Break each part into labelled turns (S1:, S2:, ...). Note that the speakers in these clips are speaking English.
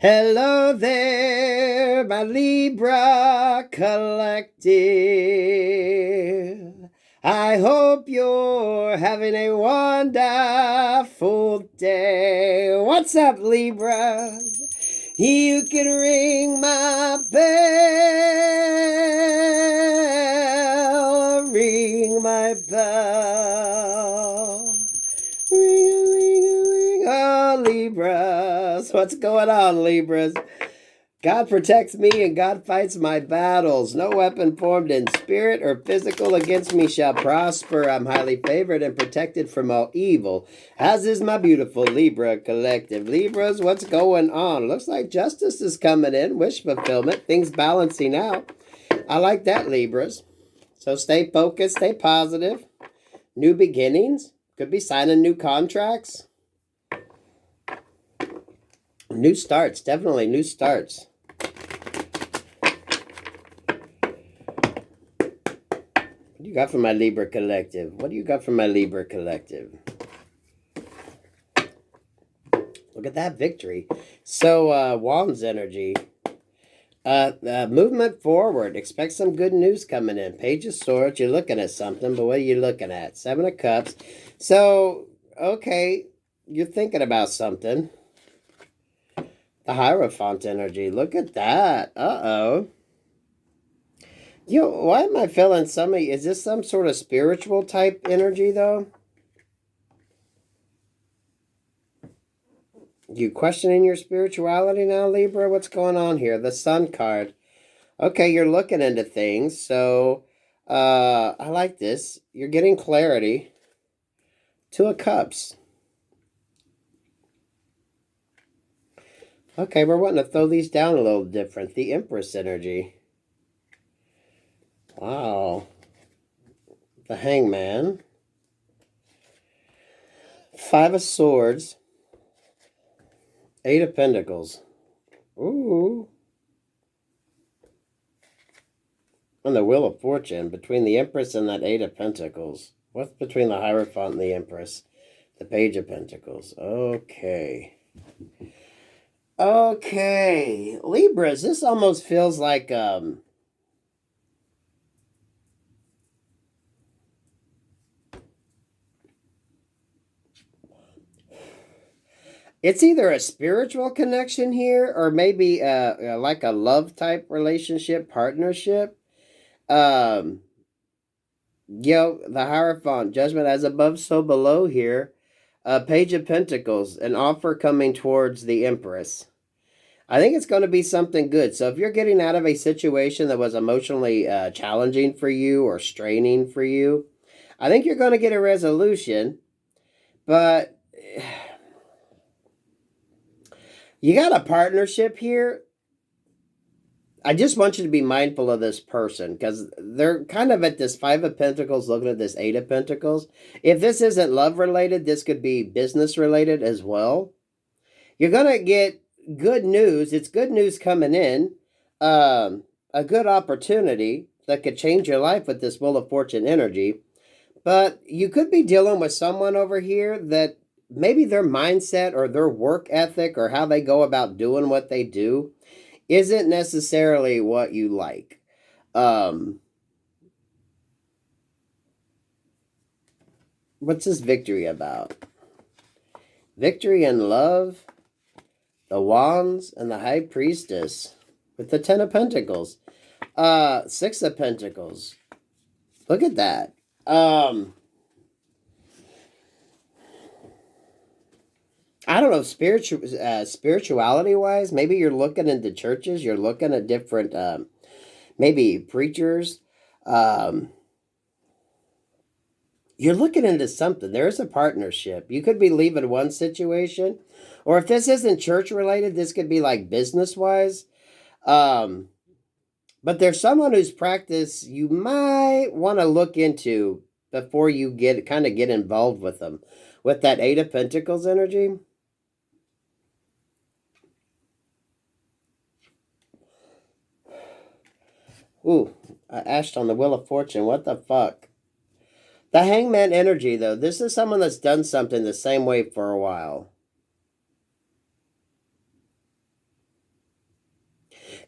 S1: Hello there, my Libra collective. I hope you're having a wonderful day. What's up, Libras? You can ring my bell, ring my bell. Ring-a-ling-a-ling. Oh, Libras. What's going on, Libras? God protects me and God fights my battles. No weapon formed in spirit or physical against me shall prosper. I'm highly favored and protected from all evil, as is my beautiful Libra collective. Libras, what's going on? Looks like justice is coming in. Wish fulfillment. Things balancing out. I like that, Libras. So stay focused. Stay positive. New beginnings. Could be signing new contracts. New starts. Definitely new starts. What do you got for my Libra collective? What do you got for my Libra collective? Look at that victory. So, Wands energy. Movement forward. Expect some good news coming in. Page of Swords. You're looking at something, but what are you looking at? Seven of Cups. So, okay, you're thinking about something. The Hierophant energy. Look at that. Uh-oh. Why am I feeling is this some sort of spiritual type energy, though? You questioning your spirituality now, Libra? What's going on here? The Sun card. Okay, you're looking into things. So, I like this. You're getting clarity. Two of Cups. Okay, we're wanting to throw these down a little different. The Empress energy. Wow. The Hangman. Five of Swords. Eight of Pentacles. Ooh. And the Wheel of Fortune. Between the Empress and that Eight of Pentacles. What's between the Hierophant and the Empress? The Page of Pentacles. Okay. Okay. Libras, this almost feels like... It's either a spiritual connection here or maybe like a love type relationship, partnership. The Hierophant, judgment as above, so below here. Page of Pentacles, an offer coming towards the Empress. I think it's going to be something good. So if you're getting out of a situation that was emotionally challenging for you or straining for you, I think you're going to get a resolution. But you got a partnership here. I just want you to be mindful of this person because they're kind of at this Five of Pentacles looking at this Eight of Pentacles. If this isn't love related, this could be business related as well. You're going to get good news. It's good news coming in. A good opportunity that could change your life with this Wheel of Fortune energy. But you could be dealing with someone over here that maybe their mindset or their work ethic or how they go about doing what they do isn't necessarily what you like. What's this victory about? Victory and love, the Wands, and the High Priestess with the Ten of Pentacles. Six of Pentacles. Look at that. I don't know, spirituality-wise, maybe you're looking into churches, you're looking at different, maybe preachers. You're looking into something. There's a partnership. You could be leaving one situation, or if this isn't church-related, this could be like business-wise. But there's someone whose practice you might want to look into before you get involved with them. With that Eight of Pentacles energy. Ooh, I ashed on the Wheel of Fortune. What the fuck? The Hangman energy, though. This is someone that's done something the same way for a while.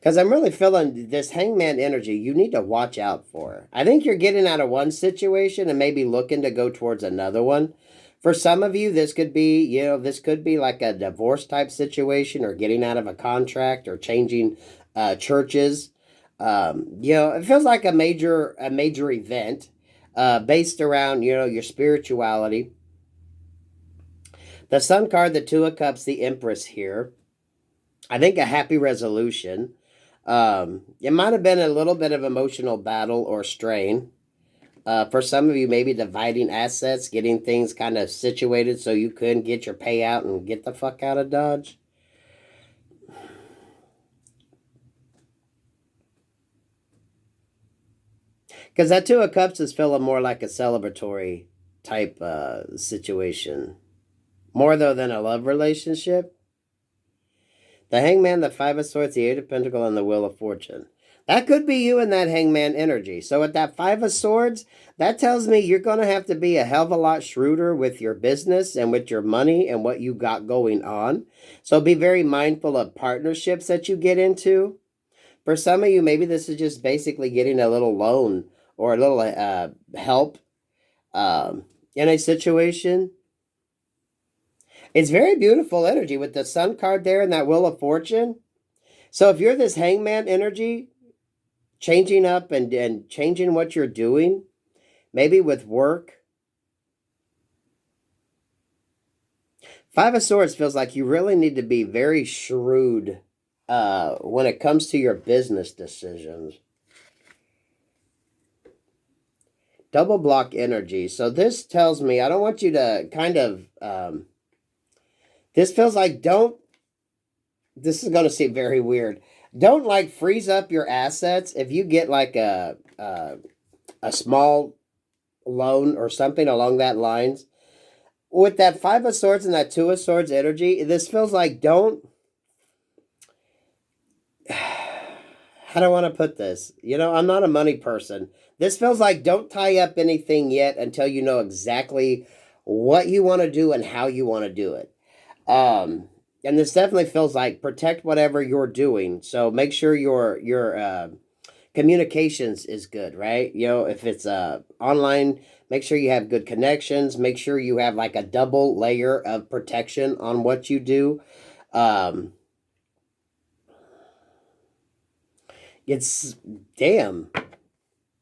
S1: Because I'm really feeling this hangman energy you need to watch out for. I think you're getting out of one situation and maybe looking to go towards another one. For some of you, this could be, this could be like a divorce type situation or getting out of a contract or changing churches. It feels like a major event based around, your spirituality. The Sun card, the Two of Cups, the Empress here. I think a happy resolution. It might have been a little bit of emotional battle or strain. For some of you, maybe dividing assets, getting things kind of situated so you couldn't get your payout and get the fuck out of Dodge. Because that Two of Cups is feeling more like a celebratory type situation. More, though, than a love relationship. The Hangman, the Five of Swords, the Eight of Pentacles, and the Wheel of Fortune. That could be you in that Hangman energy. So with that Five of Swords, that tells me you're going to have to be a hell of a lot shrewder with your business and with your money and what you got going on. So be very mindful of partnerships that you get into. For some of you, maybe this is just basically getting a little loan or a little help in a situation. It's very beautiful energy with the Sun card there and that Wheel of Fortune. So if you're this Hangman energy, changing up and changing what you're doing, maybe with work. Five of Swords feels like you really need to be very shrewd when it comes to your business decisions. Double block energy. So this tells me, I don't want you to kind of... this feels like this is going to seem very weird. Don't like freeze up your assets if you get like a small loan or something along that lines. With that Five of Swords and that Two of Swords energy, this feels like don't... How do I want to put this? I'm not a money person. This feels like don't tie up anything yet until you know exactly what you want to do and how you want to do it. And this definitely feels like protect whatever you're doing. So make sure your communications is good, right? If it's online, make sure you have good connections. Make sure you have like a double layer of protection on what you do. It's damn.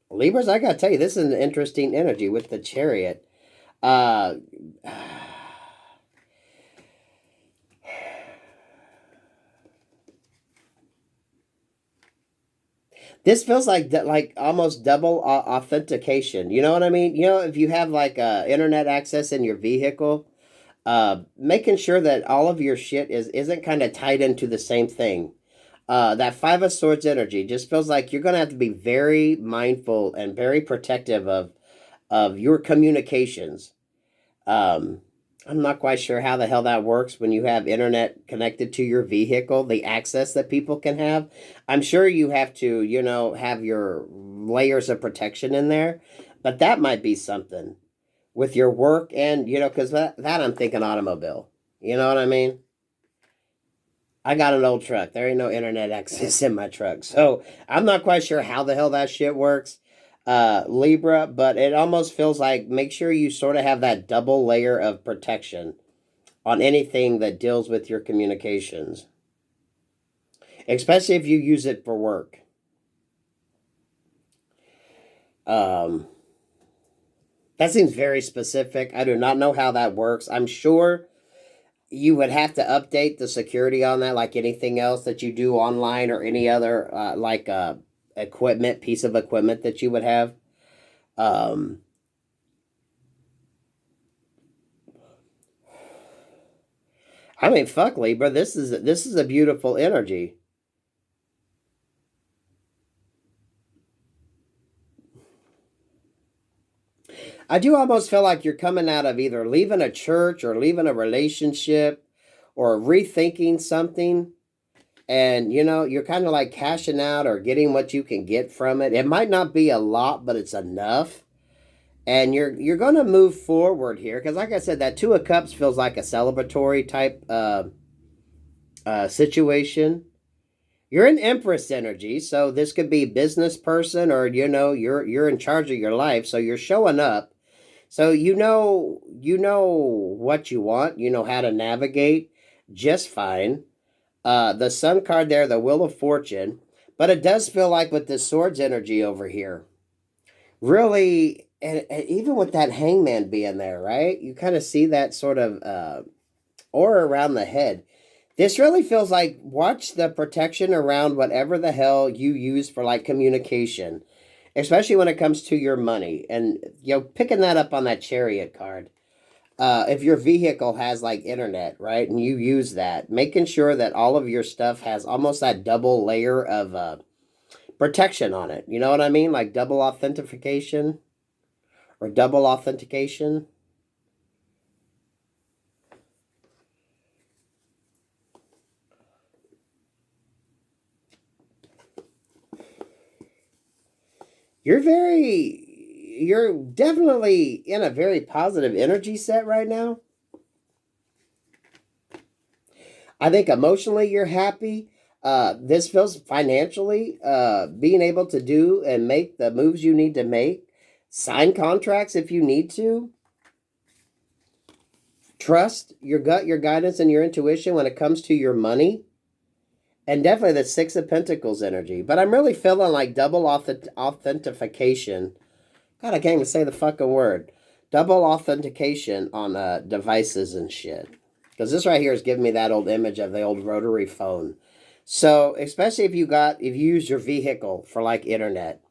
S1: Libras, I gotta tell you, this is an interesting energy with the Chariot. This feels like almost double authentication. You know what I mean? If you have like internet access in your vehicle, making sure that all of your shit isn't kind of tied into the same thing. That Five of Swords energy just feels like you're going to have to be very mindful and very protective of your communications. I'm not quite sure how the hell that works when you have internet connected to your vehicle, the access that people can have. I'm sure you have to, have your layers of protection in there, but that might be something with your work and, because that I'm thinking automobile. You know what I mean? I got an old truck. There ain't no internet access in my truck. So I'm not quite sure how the hell that shit works. Libra, but it almost feels like make sure you sort of have that double layer of protection on anything that deals with your communications, especially if you use it for work. That seems very specific. I do not know how that works. I'm sure you would have to update the security on that like anything else that you do online or any other piece of equipment that you would have. I mean, fuck Libra, this is a beautiful energy. I do almost feel like you're coming out of either leaving a church or leaving a relationship or rethinking something. And, you're kind of like cashing out or getting what you can get from it. It might not be a lot, but it's enough. And you're going to move forward here. Because like I said, that Two of Cups feels like a celebratory type situation. You're an Empress energy, so this could be business person, or you're in charge of your life, so you're showing up. So you know what you want, you know how to navigate just fine. The Sun card there, the Wheel of Fortune, but it does feel like with the Swords energy over here, really, and even with that Hangman being there, right? You kind of see that sort of aura around the head. This really feels like watch the protection around whatever the hell you use for like communication, especially when it comes to your money. And picking that up on that Chariot card. If your vehicle has like internet, right, and you use that, making sure that all of your stuff has almost that double layer of protection on it. You know what I mean? Like double authentication or double authentication. You're definitely in a very positive energy set right now. I think emotionally you're happy. This feels financially, being able to do and make the moves you need to make, sign contracts if you need to. Trust your gut, your guidance, and your intuition when it comes to your money. And definitely the Six of Pentacles energy. But I'm really feeling like double authentication. God, I can't even say the fucking word. Double authentication on devices and shit. Because this right here is giving me that old image of the old rotary phone. So, especially if you use your vehicle for like internet,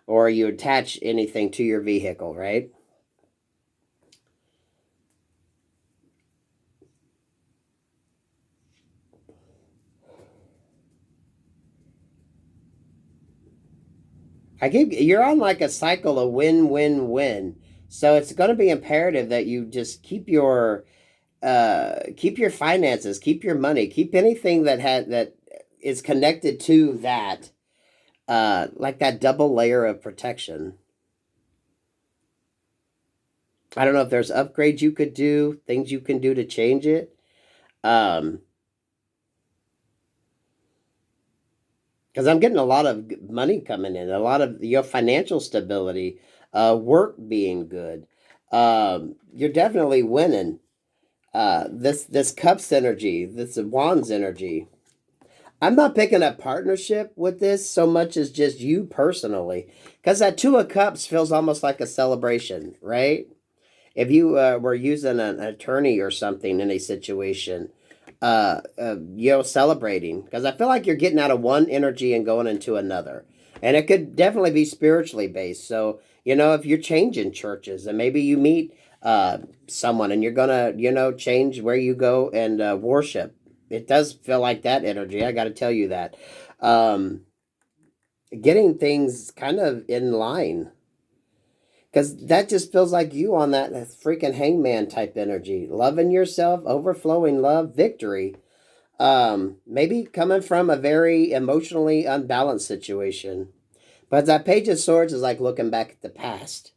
S1: or you attach anything to your vehicle, right? You're on like a cycle of win-win-win. So it's going to be imperative that you just keep your finances, keep your money, keep anything that is connected to that, like that double layer of protection. I don't know if there's upgrades you could do, things you can do to change it. Because I'm getting a lot of money coming in, a lot of your financial stability, work being good. You're definitely winning. This Cups energy, this Wands energy. I'm not picking up partnership with this so much as just you personally, because that Two of Cups feels almost like a celebration, right? If you were using an attorney or something in a situation, celebrating, because I feel like you're getting out of one energy and going into another, and it could definitely be spiritually based. So if you're changing churches and maybe you meet someone and you're gonna change where you go and worship, it does feel like that energy. I got to tell you that. Getting things kind of in line. Because that just feels like you on that freaking hangman type energy. Loving yourself, overflowing love, victory. Maybe coming from a very emotionally unbalanced situation. But that Page of Swords is like looking back at the past.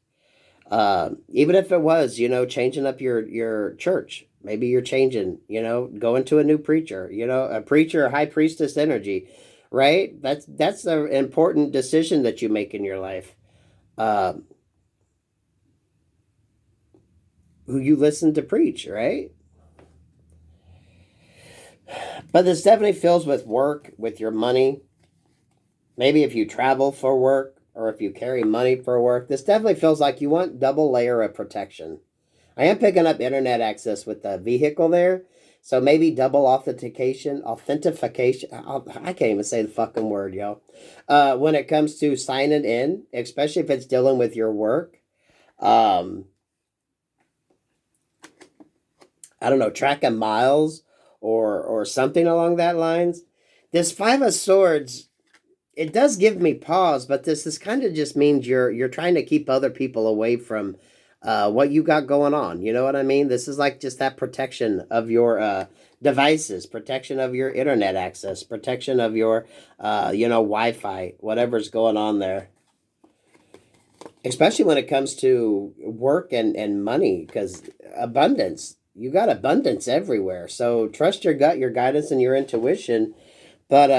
S1: Even if it was, changing up your church. Maybe you're changing, going to a new preacher, a preacher, high priestess energy, right? That's an important decision that you make in your life. Who you listen to preach, right? But this definitely fills with work, with your money. Maybe if you travel for work or if you carry money for work, this definitely feels like you want double layer of protection. I am picking up internet access with the vehicle there. So maybe double authentication. I can't even say the fucking word, y'all. When it comes to signing in, especially if it's dealing with your work. I don't know, tracking miles or something along that lines. This Five of Swords, it does give me pause, but this kind of just means you're trying to keep other people away from what you got going on. You know what I mean? This is like just that protection of your devices, protection of your internet access, protection of your Wi-Fi, whatever's going on there. Especially when it comes to work and money, because abundance. You got abundance everywhere. So trust your gut, your guidance, and your intuition. But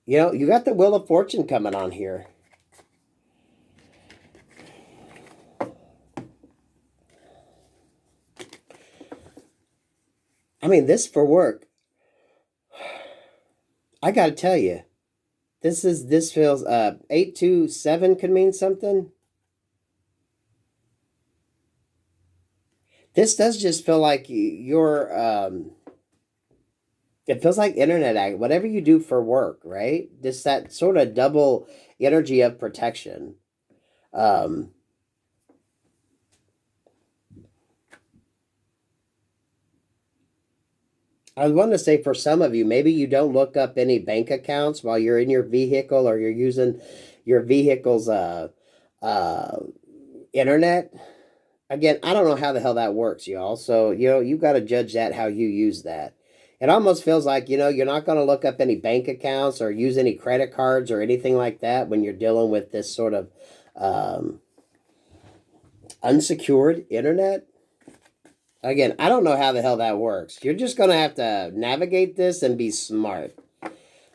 S1: You know, you got the Wheel of Fortune coming on here. I mean, this for work. I gotta tell you, this feels 827 could mean something. This does just feel like you're it feels like internet whatever you do for work, right? Just that sort of double energy of protection. I want to say for some of you, maybe you don't look up any bank accounts while you're in your vehicle or you're using your vehicle's internet. Again, I don't know how the hell that works, y'all. So, you know, you got to judge that how you use that. It almost feels like, you know, you're not going to look up any bank accounts or use any credit cards or anything like that when you're dealing with this sort of unsecured internet. Again, I don't know how the hell that works. You're just going to have to navigate this and be smart.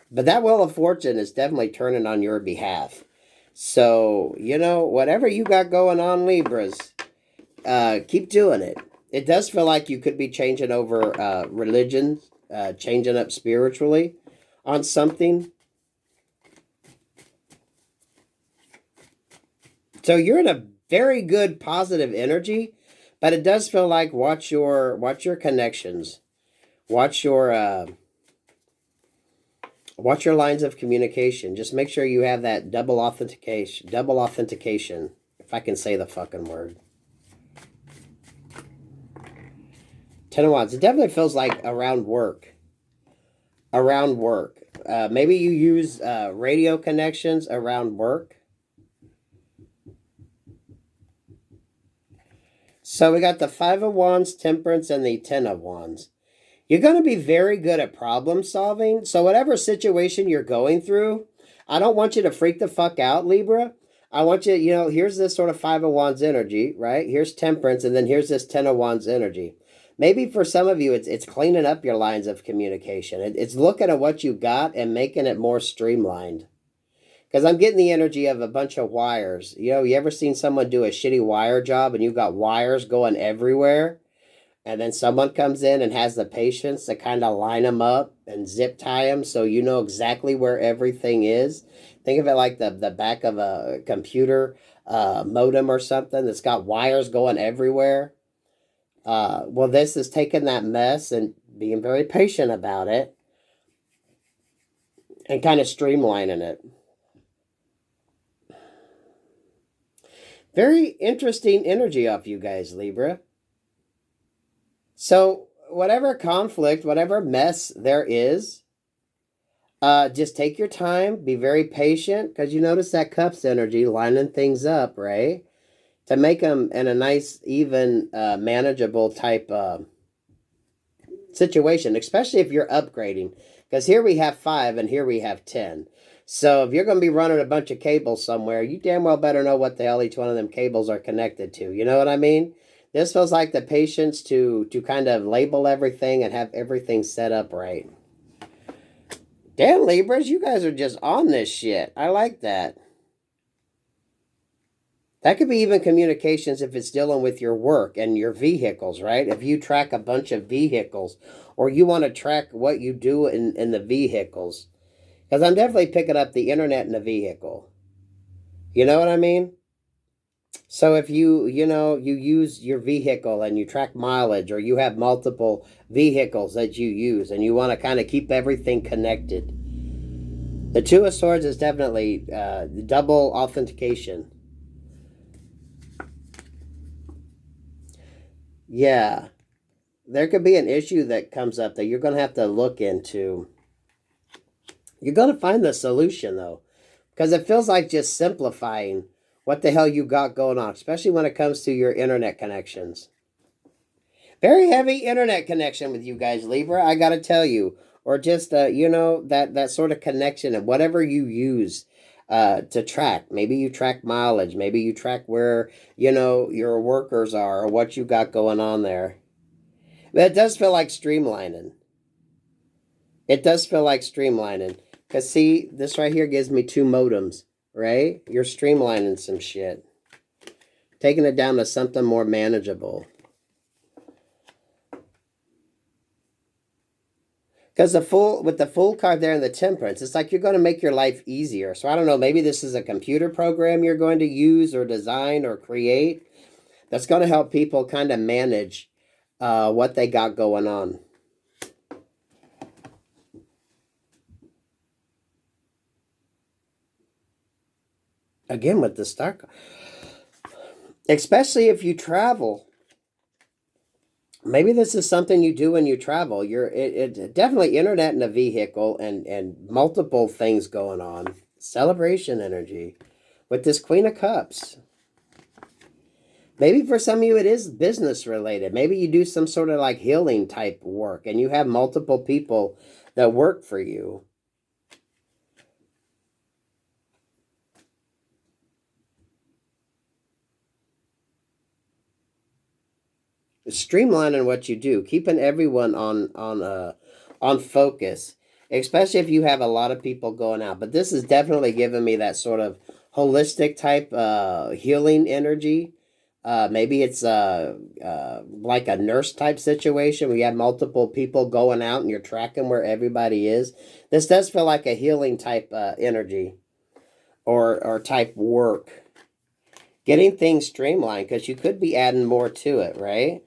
S1: But that Wheel of Fortune is definitely turning on your behalf. So, you know, whatever you got going on, Libras, keep doing it. It does feel like you could be changing over religion, changing up spiritually on something. So you're in a very good positive energy, but it does feel like watch your connections, watch your lines of communication. Just make sure you have that double authentication, if I can say the fucking word. 10 of Wands. It definitely feels like around work. Maybe you use radio connections around work. So we got the 5 of Wands, Temperance, and the 10 of Wands. You're going to be very good at problem solving. So whatever situation you're going through, I don't want you to freak the fuck out, Libra. I want you, you know, here's this sort of 5 of Wands energy, right? Here's Temperance, and then here's this 10 of Wands energy. Maybe for some of you, it's cleaning up your lines of communication. It's looking at what you got and making it more streamlined. Because I'm getting the energy of a bunch of wires. You know, you ever seen someone do a shitty wire job and you've got wires going everywhere? And then someone comes in and has the patience to kind of line them up and zip tie them so you know exactly where everything is. Think of it like the back of a computer modem or something that's got wires going everywhere. Well, this is taking that mess and being very patient about it and kind of streamlining it. Very interesting energy off you guys, Libra. So whatever conflict, whatever mess there is, just take your time, be very patient, because you notice that Cups energy lining things up, right? To make them in a nice, even, manageable type situation, especially if you're upgrading. Because here we have 5 and here we have 10. So if you're going to be running a bunch of cables somewhere, you damn well better know what the hell each one of them cables are connected to. You know what I mean? This feels like the patience to kind of label everything and have everything set up right. Damn, Libras, you guys are just on this shit. I like that. That could be even communications if it's dealing with your work and your vehicles, right? If you track a bunch of vehicles or you want to track what you do in the vehicles. Because I'm definitely picking up the internet in the vehicle. You know what I mean? So if you use your vehicle and you track mileage or you have multiple vehicles that you use and you want to kind of keep everything connected. The 2 of Swords is definitely double authentication. Yeah. There could be an issue that comes up that you're going to have to look into. You're going to find the solution, though. Because it feels like just simplifying what the hell you got going on, especially when it comes to your internet connections. Very heavy internet connection with you guys, Libra, I got to tell you. Or just, that sort of connection and whatever you use to track. Maybe you track mileage. Maybe you track where, your workers are or what you got going on there. But it does feel like streamlining. It does feel like streamlining. Because see, this right here gives me 2 modems, right? You're streamlining some shit. Taking it down to something more manageable. Because with the Fool card there and the Temperance, it's like you're going to make your life easier. So I don't know, maybe this is a computer program you're going to use or design or create that's going to help people kind of manage what they got going on. Again, with the Star card. Especially if you travel. Maybe this is something you do when you travel. It definitely internet in a vehicle and multiple things going on. Celebration energy with this Queen of Cups. Maybe for some of you it is business related. Maybe you do some sort of like healing type work and you have multiple people that work for you. Streamlining what you do, keeping everyone on focus, especially if you have a lot of people going out. But this is definitely giving me that sort of holistic type healing energy. Maybe it's like a nurse type situation where you have multiple people going out and you're tracking where everybody is. This does feel like a healing type energy or type work. Getting things streamlined because you could be adding more to it, right?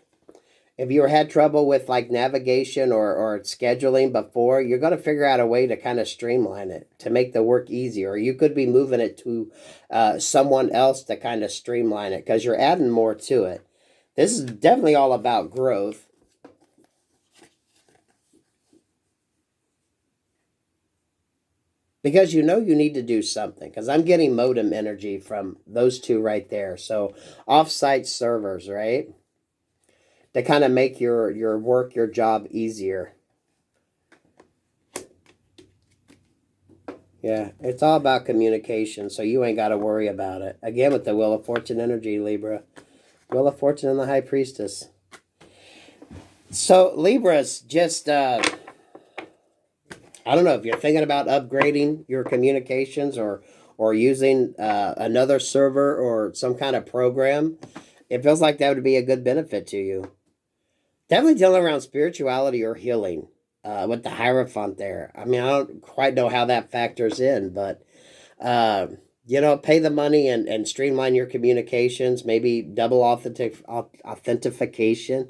S1: If you had trouble with like navigation or scheduling before, you're going to figure out a way to kind of streamline it to make the work easier. Or you could be moving it to someone else to kind of streamline it because you're adding more to it. This is definitely all about growth. Because you know you need to do something. Because I'm getting modem energy from those 2 right there. So off-site servers, right? To kind of make your work, your job easier. Yeah, it's all about communication, so you ain't got to worry about it. Again, with the Wheel of Fortune energy, Libra. Wheel of Fortune and the High Priestess. So, Libras, just, I don't know, if you're thinking about upgrading your communications or using another server or some kind of program, it feels like that would be a good benefit to you. Definitely dealing around spirituality or healing with the Hierophant there. I mean, I don't quite know how that factors in, but, you know, pay the money and streamline your communications. Maybe double authentication.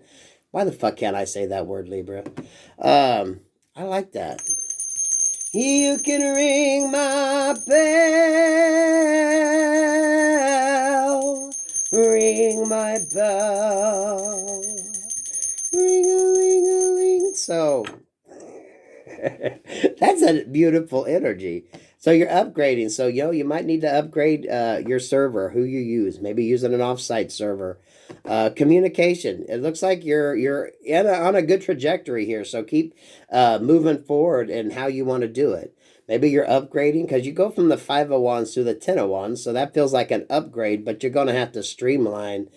S1: Why the fuck can't I say that word, Libra? I like that. You can ring my bell. Ring my bell. Ring-a-ling-a-ling. So, that's a beautiful energy. So you're upgrading. So, you might need to upgrade your server, who you use. Maybe using an offsite server. Communication. It looks like you're on a good trajectory here. So keep moving forward in how you want to do it. Maybe you're upgrading because you go from the 5 of Wands to the 10 of Wands. So that feels like an upgrade, but you're going to have to streamline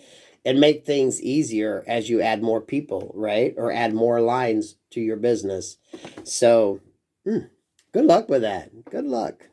S1: and make things easier as you add more people, right? Or add more lines to your business. So, good luck with that. Good luck.